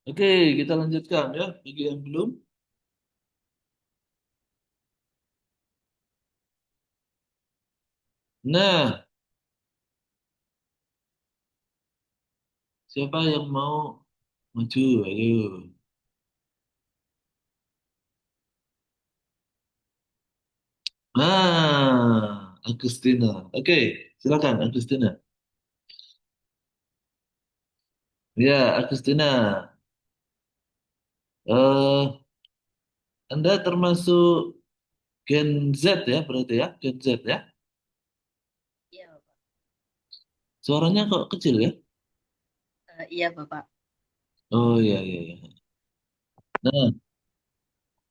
Oke, kita lanjutkan ya bagi yang belum. Nah, siapa yang mau maju? Ayo. Agustina. Oke, silakan Agustina. Ya, Agustina. Eh, Anda termasuk Gen Z ya, berarti ya, Gen Z ya. Iya, Bapak. Suaranya kok kecil ya? Iya, Bapak. Oh iya iya iya. Nah,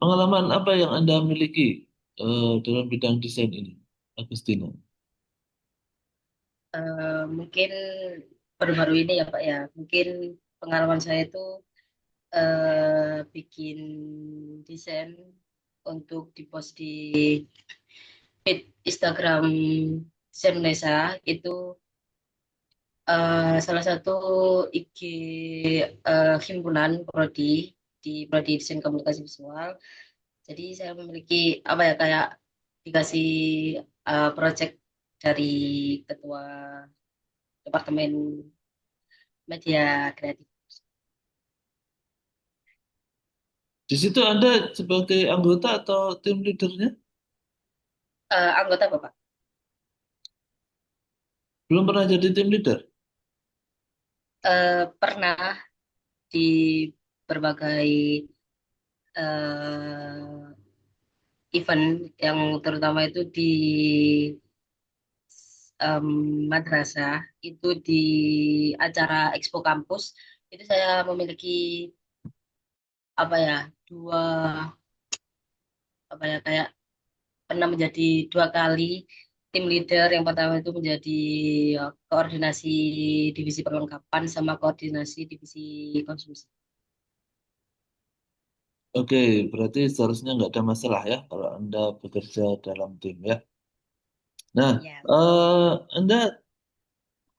pengalaman apa yang Anda miliki dalam bidang desain ini, Agustina? Mungkin baru-baru ini ya, Pak ya. Mungkin pengalaman saya itu bikin desain untuk dipost di feed Instagram Desain Indonesia itu salah satu IG himpunan prodi di prodi desain komunikasi visual. Jadi saya memiliki apa ya kayak dikasih project dari ketua departemen media kreatif. Di situ Anda sebagai anggota atau tim leadernya? Anggota Bapak. Belum pernah jadi tim leader? Pernah di berbagai eh, event yang terutama itu di em, madrasah itu di acara Expo Kampus itu saya memiliki apa ya dua apa ya kayak pernah menjadi dua kali tim leader. Yang pertama itu menjadi koordinasi divisi perlengkapan sama koordinasi divisi konsumsi. Oke, berarti seharusnya nggak ada masalah ya kalau Anda bekerja dalam tim ya. Nah, Ya. Anda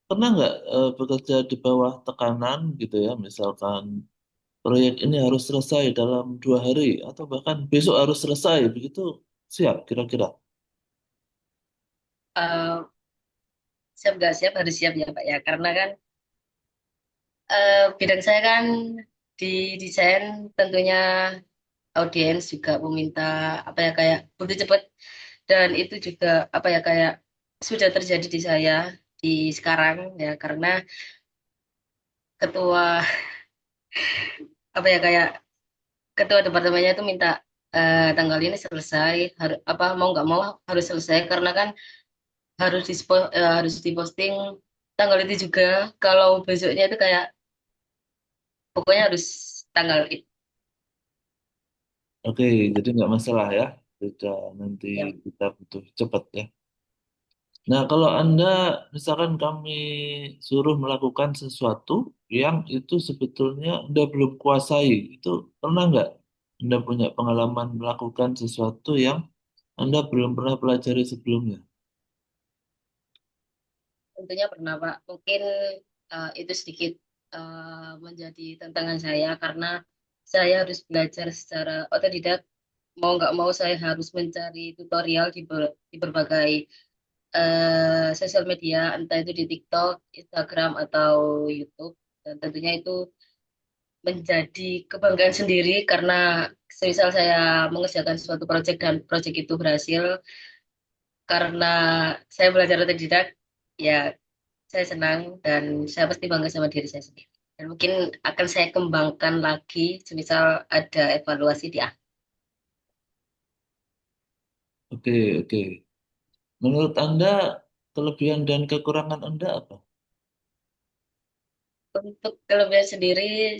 pernah nggak bekerja di bawah tekanan gitu ya? Misalkan proyek ini harus selesai dalam 2 hari atau bahkan besok harus selesai, begitu siap kira-kira? Eh, Siap nggak siap harus siap ya Pak ya karena kan bidang saya kan di desain tentunya audiens juga meminta apa ya kayak butuh cepat dan itu juga apa ya kayak sudah terjadi di saya di sekarang ya karena ketua apa ya kayak ketua departemennya itu minta tanggal ini selesai apa mau nggak mau harus selesai karena kan harus diposting tanggal itu juga kalau besoknya itu kayak pokoknya harus tanggal itu Oke, jadi nggak masalah ya. Jika nanti ya. kita butuh cepat ya. Nah, kalau Anda, misalkan kami suruh melakukan sesuatu yang itu sebetulnya Anda belum kuasai, itu pernah nggak Anda punya pengalaman melakukan sesuatu yang Anda belum pernah pelajari sebelumnya? Tentunya pernah Pak mungkin itu sedikit menjadi tantangan saya karena saya harus belajar secara otodidak mau nggak mau saya harus mencari tutorial di berbagai sosial media, entah itu di TikTok, Instagram, atau YouTube. Dan tentunya itu menjadi kebanggaan sendiri karena semisal saya mengerjakan suatu proyek dan proyek itu berhasil karena saya belajar otodidak, ya saya senang dan saya pasti bangga sama diri saya sendiri. Dan mungkin akan saya kembangkan lagi semisal ada evaluasi di akhir. Oke, oke. Menurut Anda, kelebihan dan kekurangan Anda apa? Untuk kelebihan sendiri,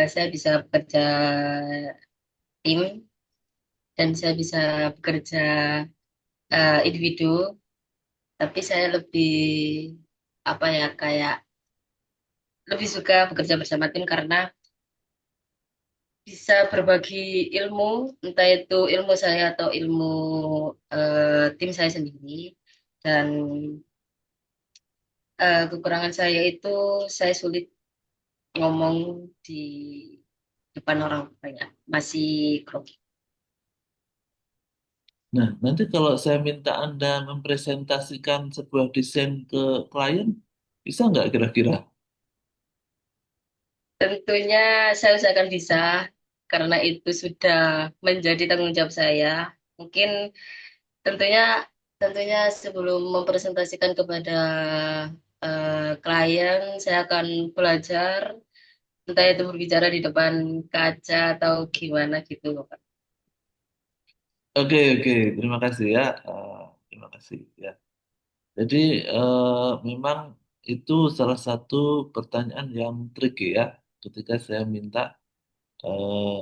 saya bisa bekerja tim dan saya bisa bekerja individu, tapi saya lebih apa ya kayak lebih suka bekerja bersama tim karena bisa berbagi ilmu, entah itu ilmu saya atau ilmu tim saya sendiri. Dan kekurangan saya itu saya sulit ngomong di depan orang banyak, masih grogi. Nah, nanti kalau saya minta Anda mempresentasikan sebuah desain ke klien, bisa nggak kira-kira? Tentunya saya usahakan bisa, karena itu sudah menjadi tanggung jawab saya. Mungkin tentunya tentunya sebelum mempresentasikan kepada klien, saya akan belajar, entah itu berbicara di depan kaca atau gimana gitu, Pak. Oke, oke, terima kasih ya. Terima kasih ya. Jadi memang itu salah satu pertanyaan yang tricky ya. Ketika saya minta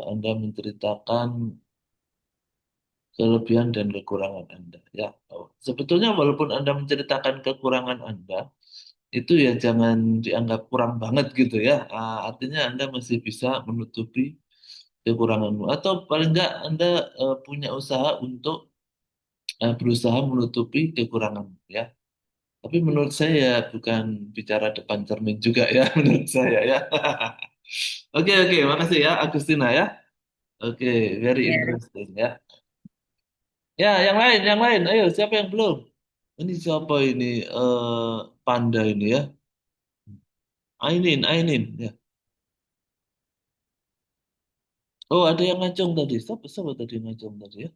Anda menceritakan kelebihan dan kekurangan Anda. Ya, sebetulnya walaupun Anda menceritakan kekurangan Anda, itu ya jangan dianggap kurang banget gitu ya. Artinya Anda masih bisa menutupi kekuranganmu, atau paling enggak Anda punya usaha untuk berusaha menutupi kekuranganmu ya. Tapi menurut saya bukan bicara depan cermin juga ya, menurut saya ya. Oke, oke, makasih ya Agustina ya. Oke, very Ya. interesting ya. Ya, yang lain. Ayo, siapa yang belum? Ini siapa ini? Panda ini ya. Ainin, Ainin ya. Oh, ada yang ngacung tadi. Siapa tadi yang ngacung tadi ya?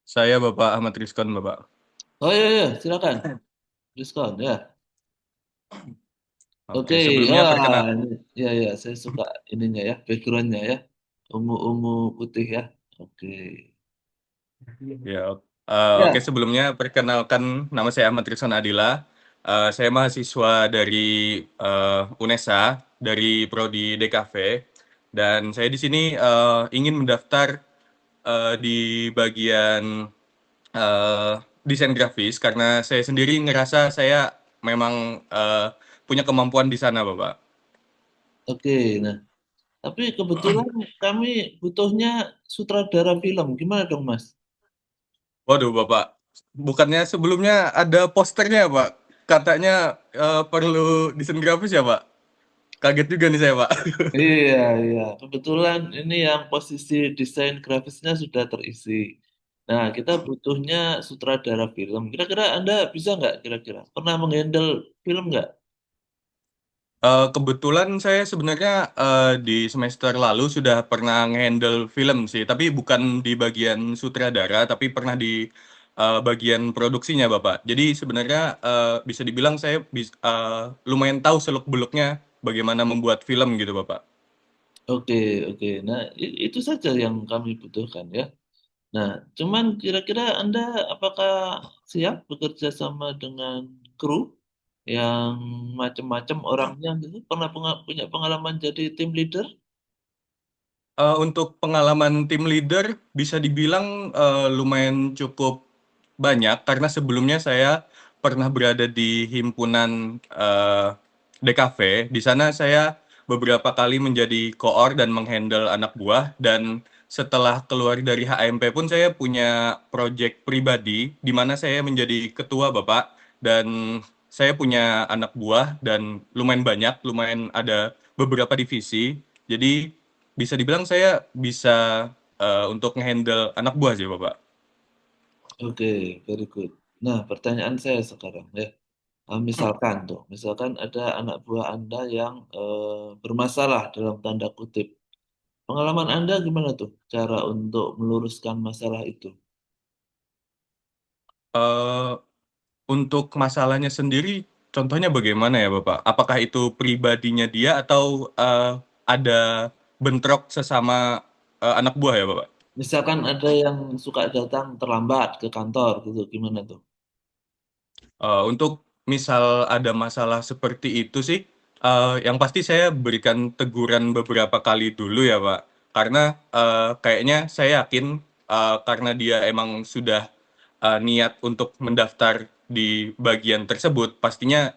Saya Bapak Ahmad Rizkon, Bapak. Oh iya, iya, silakan. Diskon ya. Oke, Oke, sebelumnya wah, perkenal. ini, ya ya, saya suka ininya ya, backgroundnya ya, ungu-ungu putih ya. Oke, Ya, oke, ya, sebelumnya perkenalkan, nama saya Ahmad Rizkon Adila. Saya mahasiswa dari UNESA, dari Prodi DKV, dan saya di sini ingin mendaftar di bagian eh, desain grafis karena saya sendiri ngerasa saya memang punya kemampuan di sana, Bapak. oke. Nah, tapi kebetulan kami butuhnya sutradara film. Gimana dong, Mas? Waduh, Bapak. Bukannya sebelumnya ada posternya, Pak? Katanya perlu desain grafis ya, Pak? Kaget juga nih saya, Pak. Iya, iya. Kebetulan ini yang posisi desain grafisnya sudah terisi. Nah, kita butuhnya sutradara film. Kira-kira Anda bisa nggak? Kira-kira pernah menghandle film nggak? Kebetulan saya sebenarnya di semester lalu sudah pernah nge-handle film sih, tapi bukan di bagian sutradara, tapi pernah di bagian produksinya, Bapak. Jadi sebenarnya bisa dibilang saya lumayan tahu seluk-beluknya bagaimana membuat film gitu, Bapak. Oke, oke. Nah, itu saja yang kami butuhkan ya. Nah, cuman kira-kira Anda apakah siap bekerja sama dengan kru yang macam-macam orangnya gitu? Pernah punya pengalaman jadi tim leader? Untuk pengalaman tim leader bisa dibilang lumayan cukup banyak karena sebelumnya saya pernah berada di himpunan DKV. Di sana saya beberapa kali menjadi koor dan menghandle anak buah, dan setelah keluar dari HMP pun saya punya proyek pribadi di mana saya menjadi ketua, Bapak, dan saya punya anak buah dan lumayan banyak, lumayan ada beberapa divisi. Jadi bisa dibilang saya bisa untuk nge-handle anak buah sih, Bapak. Oke, very good. Nah, pertanyaan saya sekarang ya. Misalkan tuh, misalkan ada anak buah Anda yang bermasalah dalam tanda kutip. Pengalaman Anda gimana tuh cara untuk meluruskan masalah itu? Eh, untuk masalahnya sendiri, contohnya bagaimana ya, Bapak? Apakah itu pribadinya dia atau ada bentrok sesama anak buah ya, Bapak? Misalkan ada yang suka datang terlambat ke kantor gitu, gimana tuh? Untuk misal ada masalah seperti itu sih, yang pasti saya berikan teguran beberapa kali dulu ya, Pak. Karena kayaknya saya yakin karena dia emang sudah niat untuk mendaftar di bagian tersebut, pastinya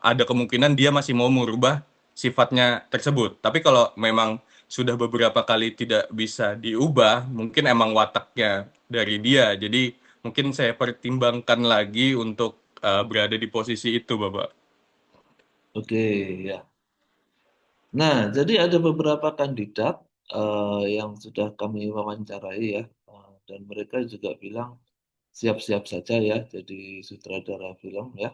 ada kemungkinan dia masih mau merubah sifatnya tersebut. Tapi kalau memang sudah beberapa kali tidak bisa diubah, mungkin emang wataknya dari dia. Jadi mungkin saya pertimbangkan lagi untuk berada di posisi itu, Bapak. Oke, ya. Nah, jadi ada beberapa kandidat yang sudah kami wawancarai ya, dan mereka juga bilang siap-siap saja ya jadi sutradara film ya.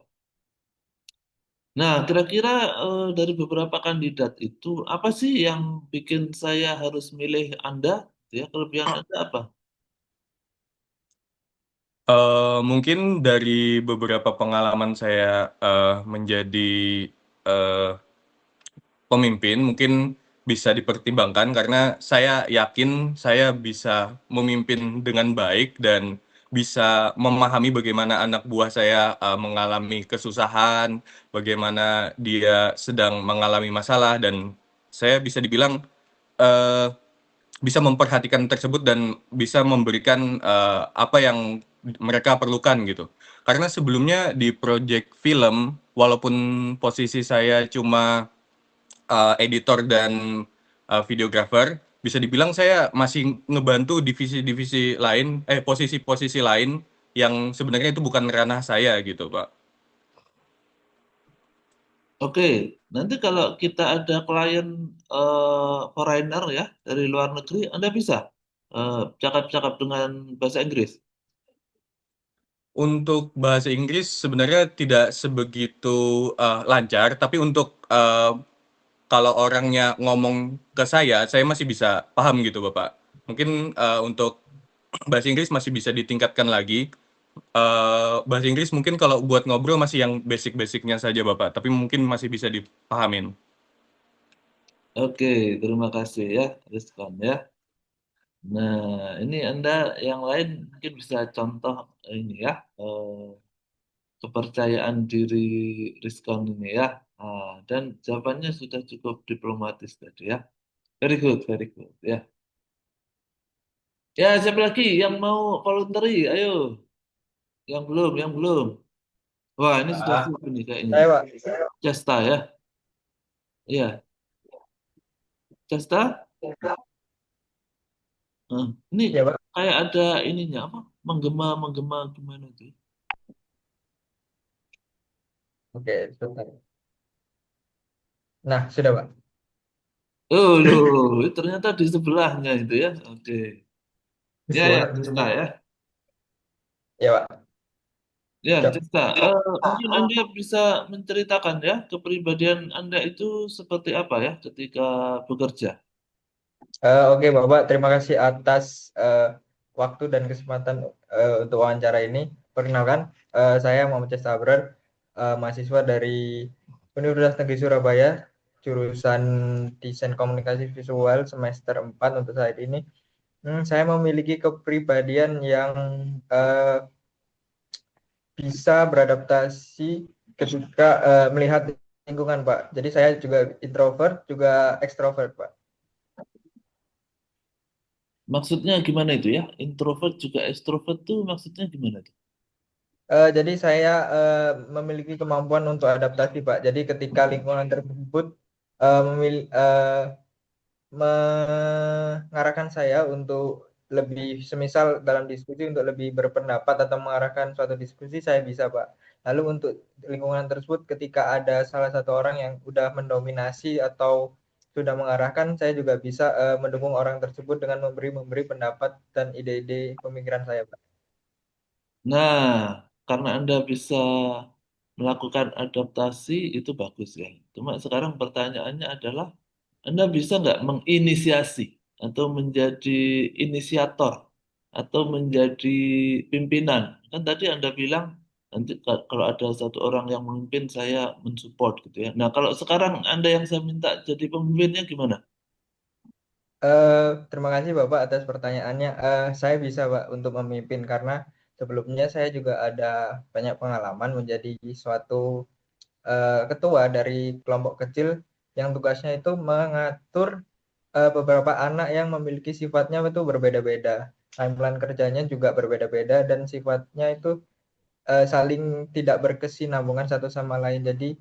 Nah, kira-kira dari beberapa kandidat itu apa sih yang bikin saya harus milih Anda? Ya, kelebihan Anda apa? Mungkin dari beberapa pengalaman saya menjadi eh, pemimpin, mungkin bisa dipertimbangkan karena saya yakin saya bisa memimpin dengan baik dan bisa memahami bagaimana anak buah saya mengalami kesusahan, bagaimana dia sedang mengalami masalah, dan saya bisa dibilang eh, bisa memperhatikan tersebut dan bisa memberikan apa yang mereka perlukan gitu. Karena sebelumnya di project film, walaupun posisi saya cuma editor dan videographer, bisa dibilang saya masih ngebantu divisi-divisi lain, posisi-posisi lain yang sebenarnya itu bukan ranah saya gitu, Pak. Oke, nanti kalau kita ada klien foreigner ya dari luar negeri, Anda bisa cakap-cakap dengan bahasa Inggris. Untuk bahasa Inggris sebenarnya tidak sebegitu lancar, tapi untuk kalau orangnya ngomong ke saya masih bisa paham gitu, Bapak. Mungkin untuk bahasa Inggris masih bisa ditingkatkan lagi. Bahasa Inggris mungkin kalau buat ngobrol masih yang basic-basicnya saja, Bapak, tapi mungkin masih bisa dipahamin. Oke, terima kasih ya, Rizwan ya. Nah, ini Anda yang lain mungkin bisa contoh ini ya, kepercayaan diri Rizwan ini ya. Dan jawabannya sudah cukup diplomatis tadi ya. Very good ya. Ya, siapa lagi yang mau voluntary? Ayo, yang belum, yang belum. Wah, ini sudah Ah, siap ini kayaknya. saya Pak. Cesta ya. Iya, Cesta. Ini Ya Pak. kayak ada ininya apa? Menggema gimana itu? Oke, sebentar. Nah, sudah Pak. Oh loh, ternyata di sebelahnya itu ya. Oke. Ya ya, Suara Cesta dulu. ya. Ya Pak. Ya, Siap. Cesta. Mungkin Anda bisa menceritakan ya kepribadian Anda itu seperti apa ya ketika bekerja. Oke Bapak, terima kasih atas waktu dan kesempatan untuk wawancara ini. Perkenalkan, saya Muhammad Sabrar, mahasiswa dari Universitas Negeri Surabaya, jurusan Desain Komunikasi Visual semester 4 untuk saat ini. Saya memiliki kepribadian yang eh, bisa beradaptasi ketika melihat lingkungan, Pak. Jadi saya juga introvert, juga ekstrovert, Pak. Maksudnya gimana itu ya? Introvert juga extrovert tuh maksudnya gimana tuh? Jadi saya memiliki kemampuan untuk adaptasi, Pak. Jadi ketika lingkungan tersebut mengarahkan saya untuk lebih, semisal dalam diskusi untuk lebih berpendapat atau mengarahkan suatu diskusi, saya bisa, Pak. Lalu untuk lingkungan tersebut, ketika ada salah satu orang yang udah mendominasi atau sudah mengarahkan, saya juga bisa mendukung orang tersebut dengan memberi pendapat dan ide-ide pemikiran saya, Pak. Nah, karena Anda bisa melakukan adaptasi itu bagus ya. Cuma sekarang pertanyaannya adalah Anda bisa nggak menginisiasi atau menjadi inisiator atau menjadi pimpinan? Kan tadi Anda bilang nanti kalau ada satu orang yang memimpin saya mensupport gitu ya. Nah, kalau sekarang Anda yang saya minta jadi pemimpinnya gimana? Terima kasih Bapak atas pertanyaannya. Saya bisa Pak untuk memimpin karena sebelumnya saya juga ada banyak pengalaman menjadi suatu ketua dari kelompok kecil yang tugasnya itu mengatur beberapa anak yang memiliki sifatnya itu berbeda-beda. Timeline kerjanya juga berbeda-beda dan sifatnya itu saling tidak berkesinambungan satu sama lain. Jadi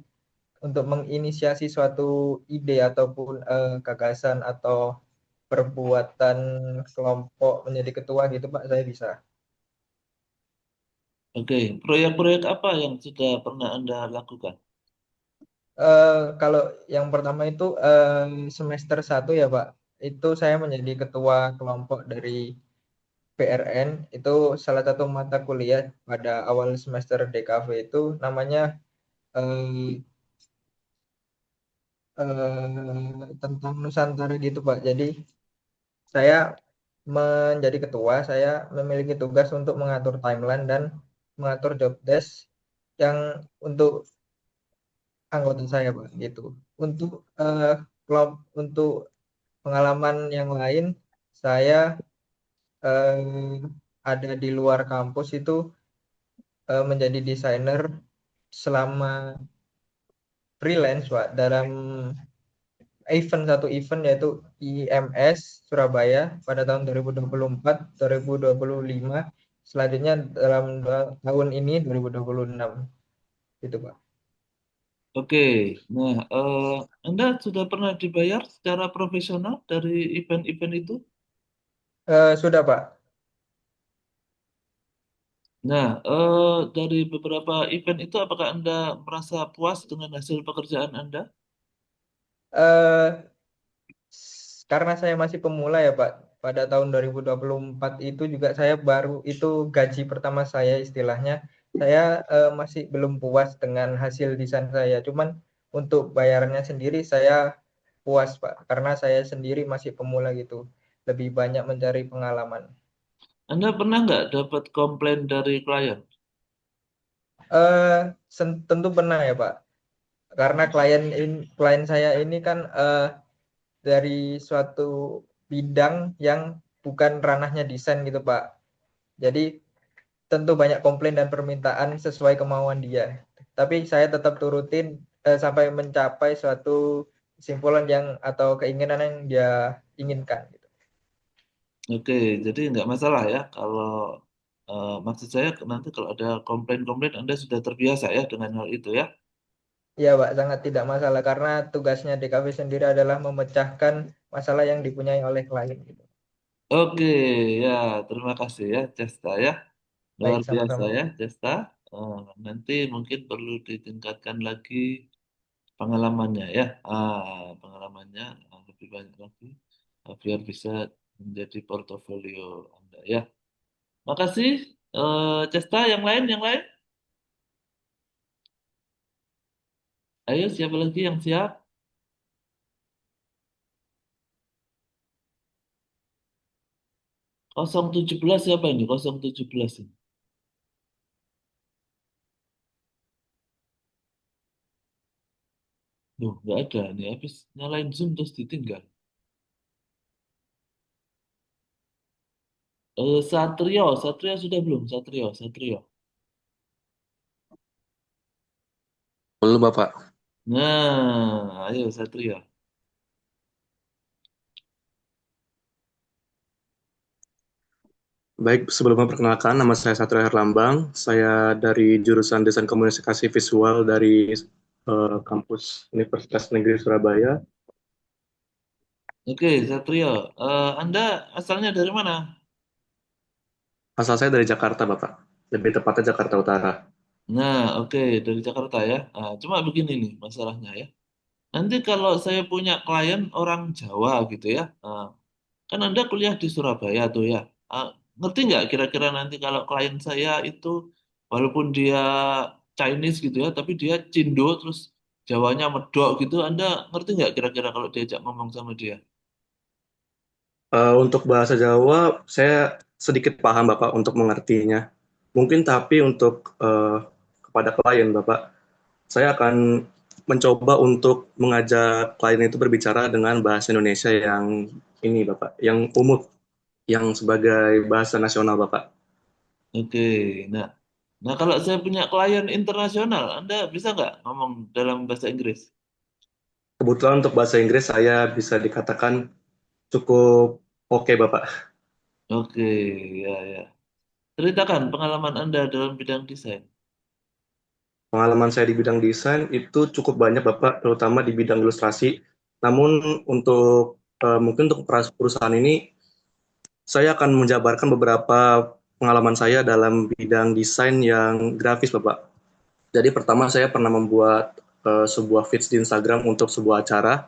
untuk menginisiasi suatu ide ataupun gagasan atau perbuatan kelompok menjadi ketua gitu Pak, saya bisa. Oke, proyek-proyek apa yang sudah pernah Anda lakukan? Kalau yang pertama itu semester 1 ya Pak, itu saya menjadi ketua kelompok dari PRN, itu salah satu mata kuliah pada awal semester DKV itu namanya eh, tentang Nusantara gitu Pak. Jadi saya menjadi ketua, saya memiliki tugas untuk mengatur timeline dan mengatur job desk yang untuk anggota saya Pak gitu. Untuk untuk pengalaman yang lain, saya ada di luar kampus itu menjadi desainer selama freelance Pak dalam satu event yaitu IMS Surabaya pada tahun 2024 2025, selanjutnya dalam tahun ini 2026 gitu Pak. Oke, nah Anda sudah pernah dibayar secara profesional dari event-event itu? Sudah Pak. Nah, dari beberapa event itu, apakah Anda merasa puas dengan hasil pekerjaan Anda? eh karena saya masih pemula ya Pak, pada tahun 2024 itu juga saya baru, itu gaji pertama saya istilahnya. Saya masih belum puas dengan hasil desain saya. Cuman untuk bayarannya sendiri saya puas Pak, karena saya sendiri masih pemula gitu. Lebih banyak mencari pengalaman. Anda pernah nggak dapat komplain dari klien? Eh tentu pernah ya Pak. Karena klien saya ini kan dari suatu bidang yang bukan ranahnya desain gitu Pak. Jadi tentu banyak komplain dan permintaan sesuai kemauan dia. Tapi saya tetap turutin sampai mencapai suatu kesimpulan yang atau keinginan yang dia inginkan gitu. Oke, jadi nggak masalah ya kalau maksud saya nanti kalau ada komplain-komplain Anda sudah terbiasa ya dengan hal itu ya. Ya Pak, sangat tidak masalah karena tugasnya DKV sendiri adalah memecahkan masalah yang dipunyai oleh klien gitu. Oke, ya terima kasih ya Cesta ya. Luar Baik, biasa sama-sama ya Pak. Cesta. Nanti mungkin perlu ditingkatkan lagi pengalamannya ya. Pengalamannya lebih banyak lagi biar bisa menjadi portofolio Anda ya. Makasih Cesta, yang lain yang lain. Ayo siapa lagi yang siap? 017 siapa ini? 017 ini. Loh, nggak ada nih. Habis nyalain Zoom terus ditinggal. Satrio, Satrio sudah belum? Satrio, Satrio. Belum, Bapak. Nah, ayo Satrio. Baik, sebelumnya perkenalkan, nama saya Satrio Herlambang. Saya dari jurusan Desain Komunikasi Visual dari kampus Universitas Negeri Surabaya. Oke, Satrio. Anda asalnya dari mana? Asal saya dari Jakarta, Bapak. Lebih tepatnya Jakarta Utara. Nah, oke, dari Jakarta ya. Cuma begini nih masalahnya ya. Nanti kalau saya punya klien orang Jawa gitu ya. Kan Anda kuliah di Surabaya tuh ya. Ah, ngerti nggak kira-kira nanti kalau klien saya itu walaupun dia Chinese gitu ya, tapi dia Cindo terus Jawanya medok gitu, Anda ngerti nggak kira-kira kalau diajak ngomong sama dia? Untuk bahasa Jawa, saya sedikit paham, Bapak, untuk mengertinya. Mungkin tapi untuk kepada klien, Bapak, saya akan mencoba untuk mengajak klien itu berbicara dengan bahasa Indonesia yang ini, Bapak, yang umum, yang sebagai bahasa nasional, Bapak. Oke, nah, nah kalau saya punya klien internasional, Anda bisa nggak ngomong dalam bahasa Inggris? Kebetulan untuk bahasa Inggris saya bisa dikatakan cukup oke, Bapak. Oke, ya ya. Ceritakan pengalaman Anda dalam bidang desain. Pengalaman saya di bidang desain itu cukup banyak, Bapak, terutama di bidang ilustrasi. Namun untuk mungkin untuk perusahaan ini, saya akan menjabarkan beberapa pengalaman saya dalam bidang desain yang grafis, Bapak. Jadi pertama saya pernah membuat sebuah feeds di Instagram untuk sebuah acara.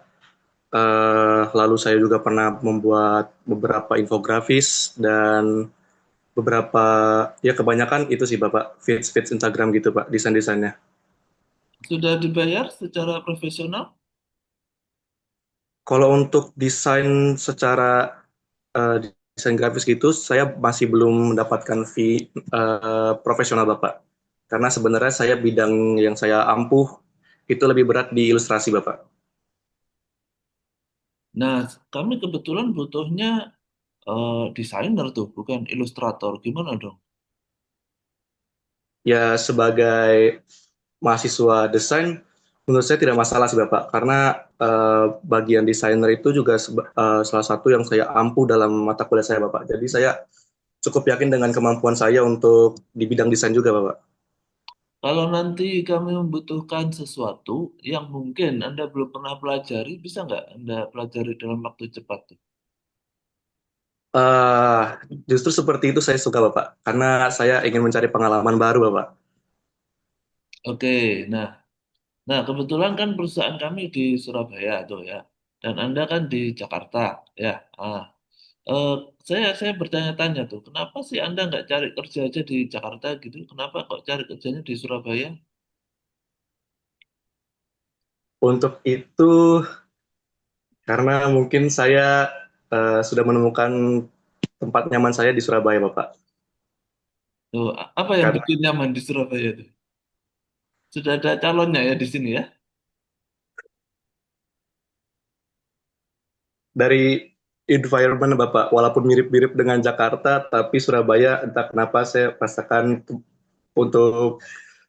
Lalu saya juga pernah membuat beberapa infografis dan beberapa, ya kebanyakan itu sih Bapak, feeds Instagram gitu Pak, desain-desainnya. Sudah dibayar secara profesional? Kalau untuk desain secara desain grafis gitu, saya masih belum mendapatkan fee profesional Bapak. Karena sebenarnya saya bidang yang saya ampuh itu lebih berat di ilustrasi Bapak. Nah, kami kebetulan butuhnya desainer tuh, bukan ilustrator. Gimana dong? Ya sebagai mahasiswa desain, menurut saya tidak masalah sih Bapak, karena bagian desainer itu juga salah satu yang saya ampuh dalam mata kuliah saya Bapak. Jadi saya cukup yakin dengan kemampuan saya untuk di bidang desain juga Bapak. Kalau nanti kami membutuhkan sesuatu yang mungkin Anda belum pernah pelajari, bisa nggak Anda pelajari dalam waktu cepat tuh? Eh, Justru seperti itu saya suka Bapak, karena saya ingin mencari pengalaman baru Bapak. Oke, nah, kebetulan kan perusahaan kami di Surabaya tuh ya, dan Anda kan di Jakarta ya. Ah, eh, saya bertanya-tanya tuh, kenapa sih Anda nggak cari kerja aja di Jakarta gitu? Kenapa kok cari kerjanya di Surabaya? Untuk itu, karena mungkin saya sudah menemukan tempat nyaman saya di Surabaya Bapak. Tuh, apa yang Karena bikin nyaman di Surabaya tuh? Sudah ada calonnya ya di sini ya? dari environment Bapak, walaupun mirip-mirip dengan Jakarta, tapi Surabaya entah kenapa saya rasakan untuk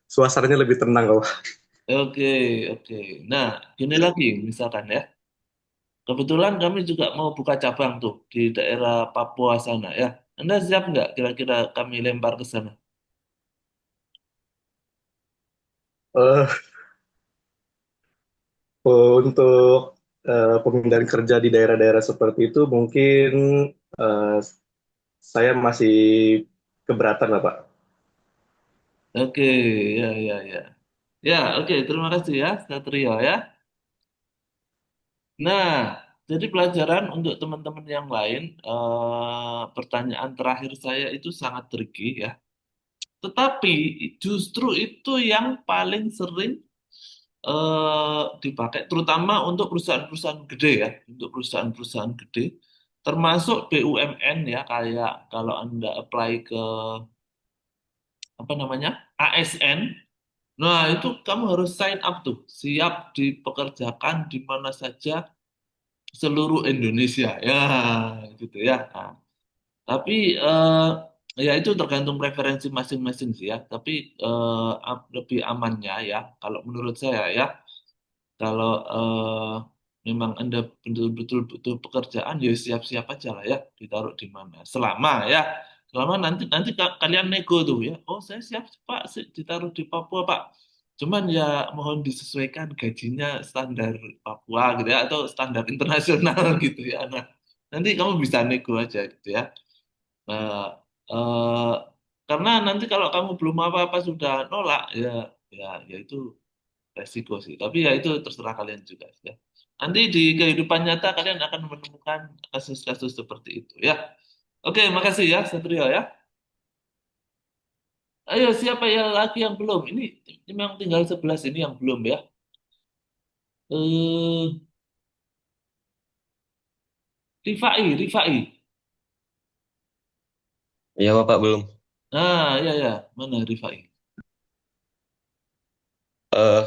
suasananya lebih tenang Bapak. Oke, oke. Nah, gini lagi misalkan ya. Kebetulan kami juga mau buka cabang tuh di daerah Papua sana ya. Anda siap nggak kira-kira kami lempar ke sana? Eh, untuk pemindahan kerja di daerah-daerah seperti itu mungkin eh, saya masih keberatan Bapak. Oke, ya, ya, ya. Ya, oke. Terima kasih ya, Satrio ya. Nah, jadi pelajaran untuk teman-teman yang lain, pertanyaan terakhir saya itu sangat tricky ya. Tetapi justru itu yang paling sering dipakai, terutama untuk perusahaan-perusahaan gede ya, untuk perusahaan-perusahaan gede, termasuk BUMN ya, kayak kalau Anda apply ke apa namanya ASN. Nah, itu kamu harus sign up tuh, siap dipekerjakan di mana saja seluruh Indonesia ya, gitu ya. Nah, tapi ya itu tergantung preferensi masing-masing sih ya. Tapi lebih amannya ya, kalau menurut saya ya, kalau memang Anda betul-betul butuh pekerjaan, ya siap-siap aja lah ya, ditaruh di mana. Selama nanti nanti kalian nego tuh ya. Oh, saya siap Pak, ditaruh di Papua Pak. Cuman ya mohon disesuaikan gajinya standar Papua gitu ya, atau standar internasional gitu ya. Nah, nanti kamu bisa nego aja gitu ya. Nah, eh, karena nanti kalau kamu belum apa-apa sudah nolak ya, ya itu resiko sih. Tapi ya itu terserah kalian juga ya. Nanti di kehidupan nyata kalian akan menemukan kasus-kasus seperti itu ya. Oke, makasih ya Satrio ya. Ayo siapa ya lagi yang belum? Ini memang tinggal 11 ini yang belum ya. Eh, Rifai. Iya Bapak belum. Nah, ya ya, mana Rifai? Eh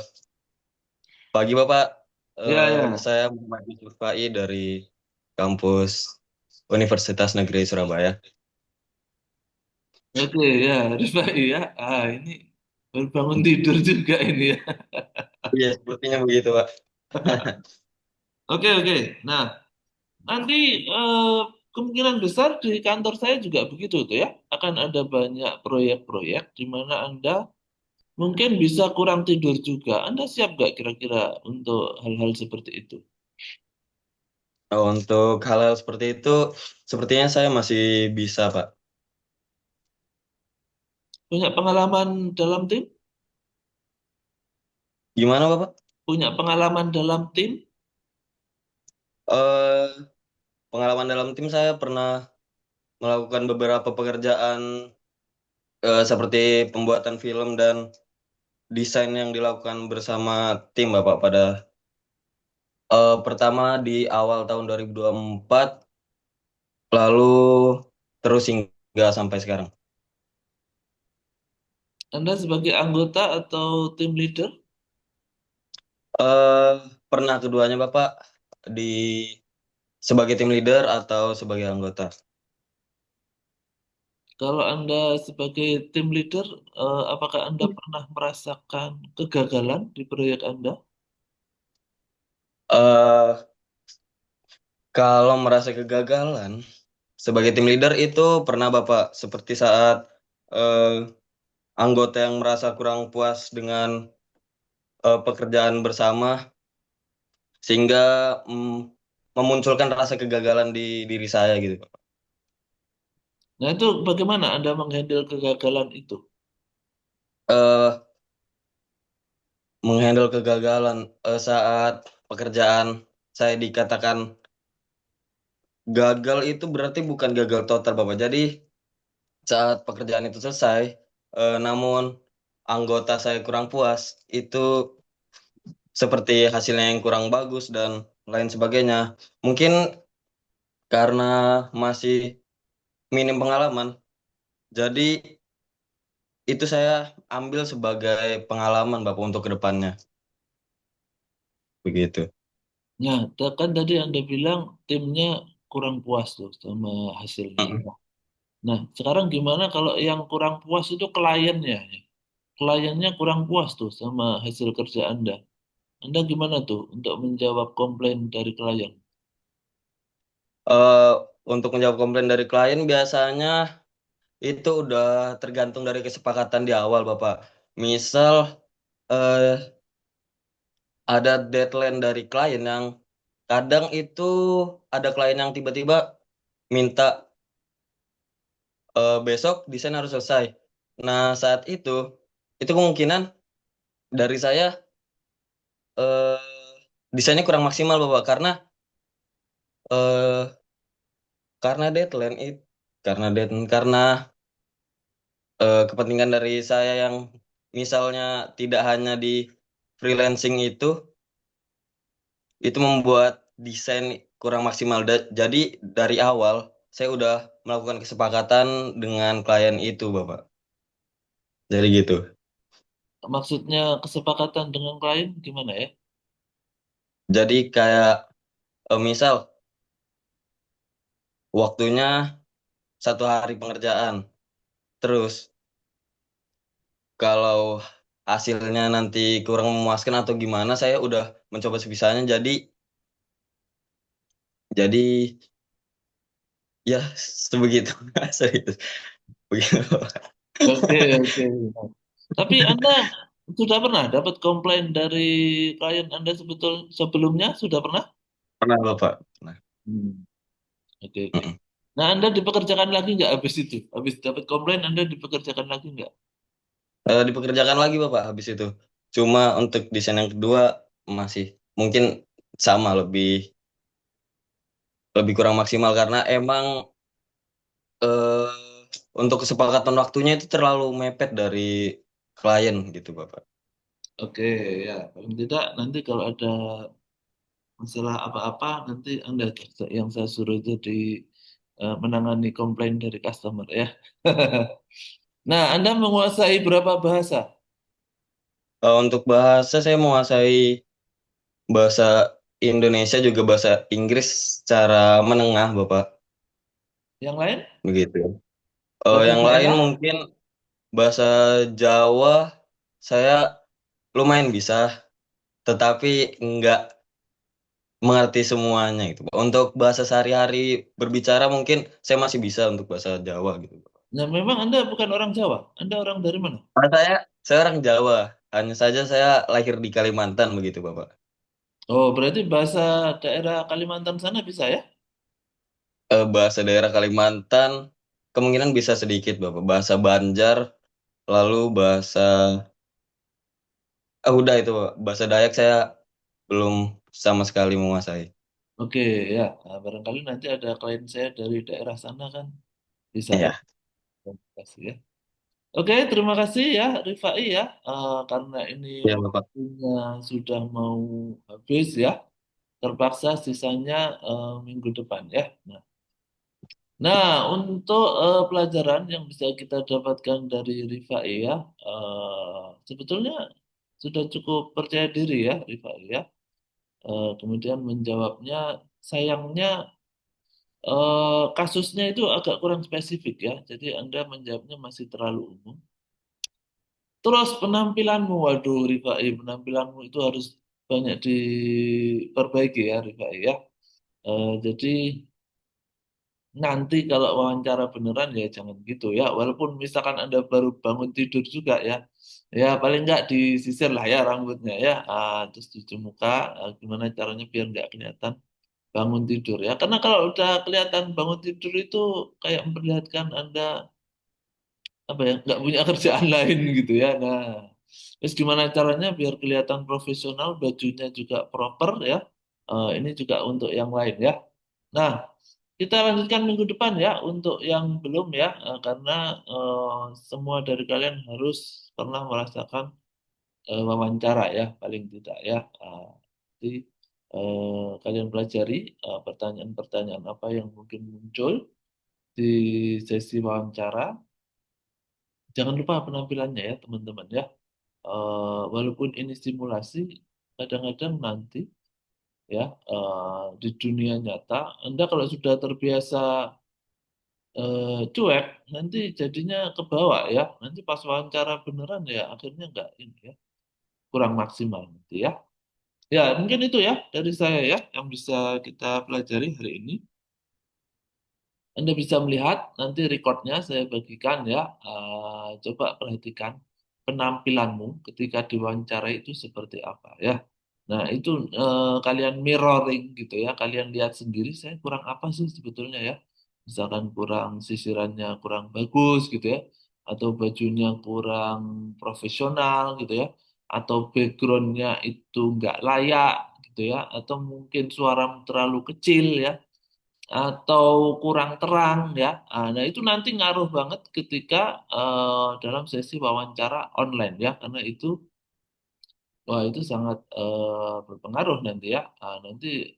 Pagi Bapak, Ya ya. saya Muhammad Yusuf Fai dari kampus Universitas Negeri Surabaya. Oke ya, Rifai ya. Ah, ini baru bangun tidur juga ini ya. Iya, sepertinya begitu Pak. Oke oke. Nah, nanti kemungkinan besar di kantor saya juga begitu tuh ya. Akan ada banyak proyek-proyek di mana Anda mungkin bisa kurang tidur juga. Anda siap nggak kira-kira untuk hal-hal seperti itu? Untuk hal-hal seperti itu, sepertinya saya masih bisa Pak. Banyak pengalaman dalam tim? Gimana Bapak? punya pengalaman dalam tim? Eh, Pengalaman dalam tim saya pernah melakukan beberapa pekerjaan seperti pembuatan film dan desain yang dilakukan bersama tim Bapak pada pertama di awal tahun 2024 lalu terus hingga sampai sekarang. Anda sebagai anggota atau tim leader? Eh Pernah keduanya Bapak di sebagai tim leader atau sebagai anggota. Kalau Anda sebagai tim leader, apakah Anda pernah merasakan kegagalan di proyek Anda? eh Kalau merasa kegagalan sebagai tim leader itu pernah Bapak seperti saat eh, anggota yang merasa kurang puas dengan pekerjaan bersama sehingga mm, memunculkan rasa kegagalan di diri saya gitu. Nah, itu bagaimana Anda menghandle kegagalan itu? Eh Menghandle kegagalan saat pekerjaan saya dikatakan gagal itu berarti bukan gagal total Bapak. Jadi saat pekerjaan itu selesai, namun anggota saya kurang puas, itu seperti hasilnya yang kurang bagus dan lain sebagainya. Mungkin karena masih minim pengalaman, jadi itu saya ambil sebagai pengalaman Bapak untuk kedepannya. Begitu. Nah, kan tadi Anda bilang timnya kurang puas tuh sama hasilnya. Mm. Nah, sekarang gimana kalau yang kurang puas itu kliennya? Ya? Kliennya kurang puas tuh sama hasil kerja Anda. Anda gimana tuh untuk menjawab komplain dari klien? Eh, untuk menjawab komplain dari klien biasanya itu udah tergantung dari kesepakatan di awal Bapak. Misal eh, ada deadline dari klien yang kadang itu ada klien yang tiba-tiba minta besok desain harus selesai. Nah, saat itu kemungkinan dari saya eh, desainnya kurang maksimal, Bapak, eh, karena deadline itu karena kepentingan dari saya yang misalnya tidak hanya di freelancing itu membuat desain kurang maksimal. Jadi dari awal saya udah melakukan kesepakatan dengan klien itu, Bapak. Jadi gitu. Maksudnya kesepakatan dengan klien gimana ya? Jadi kayak misal waktunya 1 hari pengerjaan. Terus kalau hasilnya nanti kurang memuaskan atau gimana, saya udah mencoba sebisanya. Jadi ya sebegitu. Sebegitu. Begitu. Oke, oke. Tapi Anda sudah pernah dapat komplain dari klien Anda sebelumnya? Sudah pernah? Pernah Bapak. Pernah. Hmm. Oke, oke. Mm-mm. Nah, Anda dipekerjakan lagi nggak habis itu? Habis dapat komplain, Anda dipekerjakan lagi nggak? Dipekerjakan lagi Bapak habis itu. Cuma untuk desain yang kedua masih mungkin sama lebih lebih kurang maksimal karena emang eh, untuk kesepakatan waktunya itu terlalu mepet dari klien gitu Bapak. Oke, ya. Paling tidak nanti kalau ada masalah apa-apa, nanti Anda yang saya suruh jadi menangani komplain dari customer ya. Nah, Anda menguasai berapa bahasa? Untuk bahasa saya menguasai bahasa Indonesia juga bahasa Inggris secara menengah Bapak Yang lain? begitu. Bahasa Yang lain daerah? mungkin bahasa Jawa saya lumayan bisa, tetapi nggak mengerti semuanya gitu. Untuk bahasa sehari-hari berbicara mungkin saya masih bisa untuk bahasa Jawa gitu. Nah, memang Anda bukan orang Jawa. Anda orang dari mana? Karena saya orang Jawa, hanya saja saya lahir di Kalimantan begitu Bapak. Oh, berarti bahasa daerah Kalimantan sana bisa ya? Bahasa daerah Kalimantan kemungkinan bisa sedikit Bapak. Bahasa Banjar, lalu bahasa Udah itu bahasa Dayak saya belum sama sekali menguasai. Oke, ya. Nah, barangkali nanti ada klien saya dari daerah sana kan bisa ya. Iya, Terima kasih ya. Oke, terima kasih ya Rifai ya. Karena ini iya Bapak. waktunya sudah mau habis ya. Terpaksa sisanya minggu depan ya. Nah, untuk pelajaran yang bisa kita dapatkan dari Rifai ya, sebetulnya sudah cukup percaya diri ya Rifai ya. Kemudian menjawabnya, sayangnya kasusnya itu agak kurang spesifik ya. Jadi Anda menjawabnya masih terlalu umum. Terus penampilanmu, waduh Rifai, penampilanmu itu harus banyak diperbaiki ya Rifai ya. Jadi nanti kalau wawancara beneran ya jangan gitu ya. Walaupun misalkan Anda baru bangun tidur juga ya. Ya paling nggak disisir lah ya rambutnya ya. Terus cuci muka, gimana caranya biar nggak kelihatan bangun tidur ya. Karena kalau udah kelihatan bangun tidur itu kayak memperlihatkan Anda apa ya nggak punya kerjaan lain gitu ya. Nah, terus gimana caranya biar kelihatan profesional, bajunya juga proper ya. Ini juga untuk yang lain ya. Nah, kita lanjutkan minggu depan ya untuk yang belum ya, karena semua dari kalian harus pernah merasakan wawancara ya, paling tidak ya. Jadi kalian pelajari pertanyaan-pertanyaan apa yang mungkin muncul di sesi wawancara. Jangan lupa penampilannya ya teman-teman ya. Walaupun ini simulasi, kadang-kadang nanti ya di dunia nyata, Anda kalau sudah terbiasa cuek, nanti jadinya kebawa ya. Nanti pas wawancara beneran ya, akhirnya nggak ini ya, kurang maksimal nanti ya. Ya mungkin itu ya dari saya ya yang bisa kita pelajari hari ini. Anda bisa melihat nanti recordnya saya bagikan ya. Coba perhatikan penampilanmu ketika diwawancara itu seperti apa ya. Nah itu kalian mirroring gitu ya. Kalian lihat sendiri saya kurang apa sih sebetulnya ya. Misalkan kurang sisirannya kurang bagus gitu ya. Atau bajunya kurang profesional gitu ya. Atau backgroundnya itu nggak layak gitu ya. Atau mungkin suara terlalu kecil ya atau kurang terang ya. Nah, itu nanti ngaruh banget ketika dalam sesi wawancara online ya, karena itu wah itu sangat berpengaruh nanti ya. Nanti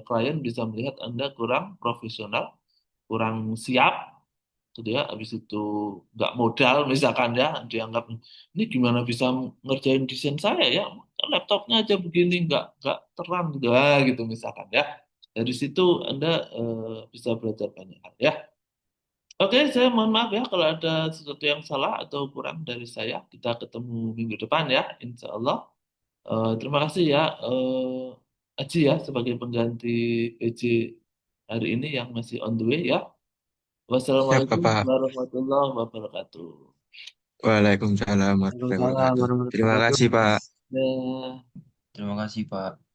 klien bisa melihat Anda kurang profesional, kurang siap gitu ya. Habis itu nggak modal misalkan ya, dianggap ini gimana bisa ngerjain desain saya ya, laptopnya aja begini nggak terang gitu, gitu misalkan ya. Dari situ Anda bisa belajar banyak hal ya. Oke, saya mohon maaf ya kalau ada sesuatu yang salah atau kurang dari saya. Kita ketemu minggu depan ya, insya Allah. Terima kasih ya, Aji ya sebagai pengganti PJ hari ini yang masih on the way ya. Siap, Wassalamualaikum Bapak. warahmatullahi wabarakatuh. Waalaikumsalam warahmatullahi Waalaikumsalam wabarakatuh. warahmatullahi Terima wabarakatuh. kasih, Pak. Ya. Terima kasih Pak.